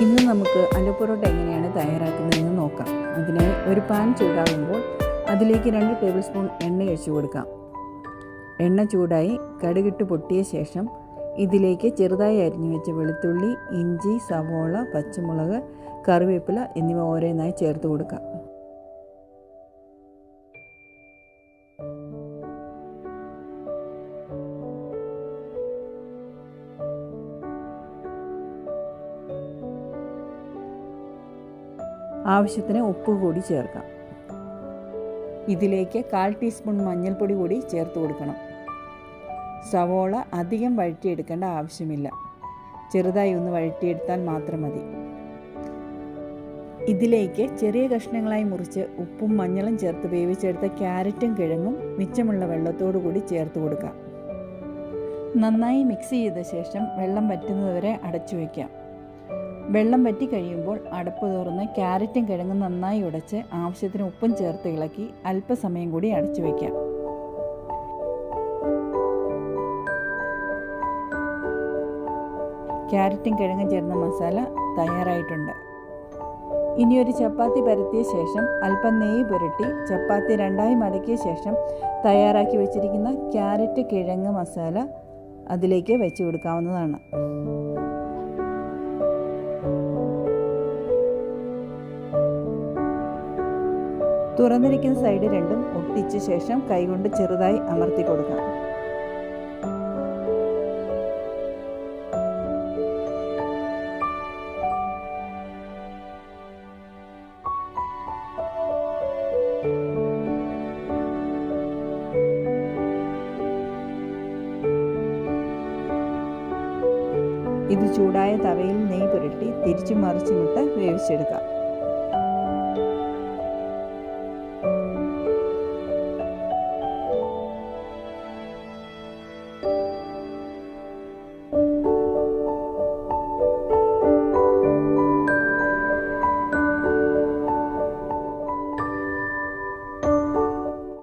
ഇന്ന് നമുക്ക് ആലു പൊറോട്ട എങ്ങനെയാണ് തയ്യാറാക്കുന്നതെന്ന് നോക്കാം. അതിനായി ഒരു പാൻ ചൂടാകുമ്പോൾ അതിലേക്ക് 2 ടേബിൾ സ്പൂൺ എണ്ണ ഒഴിച്ചു കൊടുക്കാം. എണ്ണ ചൂടായി കടുകിട്ട് പൊട്ടിയ ശേഷം ഇതിലേക്ക് ചെറുതായി അരിഞ്ഞു വെച്ച വെളുത്തുള്ളി, ഇഞ്ചി, സവോള, പച്ചമുളക്, കറിവേപ്പില എന്നിവ ഓരോന്നായി ചേർത്ത് കൊടുക്കാം. ആവശ്യത്തിന് ഉപ്പ് കൂടി ചേർക്കാം. ഇതിലേക്ക് 1/4 ടീസ്പൂൺ മഞ്ഞൾപ്പൊടി കൂടി ചേർത്ത് കൊടുക്കണം. സവോള അധികം വഴറ്റിയെടുക്കേണ്ട ആവശ്യമില്ല, ചെറുതായി ഒന്ന് വഴറ്റിയെടുത്താൽ മാത്രം മതി. ഇതിലേക്ക് ചെറിയ കഷ്ണങ്ങളായി മുറിച്ച് ഉപ്പും മഞ്ഞളും ചേർത്ത് വേവിച്ചെടുത്ത ക്യാരറ്റും കിഴങ്ങും മിച്ചമുള്ള വെള്ളത്തോടു കൂടി ചേർത്ത് കൊടുക്കാം. നന്നായി മിക്സ് ചെയ്ത ശേഷം വെള്ളം വറ്റുന്നതുവരെ അടച്ചു വയ്ക്കാം. വെള്ളം വറ്റി കഴിയുമ്പോൾ അടപ്പ് തുറന്ന് ക്യാരറ്റും കിഴങ്ങും നന്നായി ഉടച്ച് ആവശ്യത്തിന് ഉപ്പും ചേർത്ത് ഇളക്കി അല്പസമയം കൂടി അടച്ചു വയ്ക്കാം. ക്യാരറ്റും കിഴങ്ങും ചേർന്ന മസാല തയ്യാറായിട്ടുണ്ട്. ഇനി ഒരു ചപ്പാത്തി പരത്തിയ ശേഷം അല്പം നെയ്യ് പുരട്ടി ചപ്പാത്തി 2ആയി മടക്കിയ ശേഷം തയ്യാറാക്കി വെച്ചിരിക്കുന്ന ക്യാരറ്റ് കിഴങ്ങ് മസാല അതിലേക്ക് വെച്ച് കൊടുക്കാവുന്നതാണ്. തുറന്നിരിക്കുന്ന സൈഡ് രണ്ടും ഒട്ടിച്ച ശേഷം കൈകൊണ്ട് ചെറുതായി അമർത്തി കൊടുക്കാം. ഇത് ചൂടായ തവയിൽ നെയ്യ് പുരട്ടി തിരിച്ചും മറിച്ചുമിട്ട് വേവിച്ചെടുക്കാം.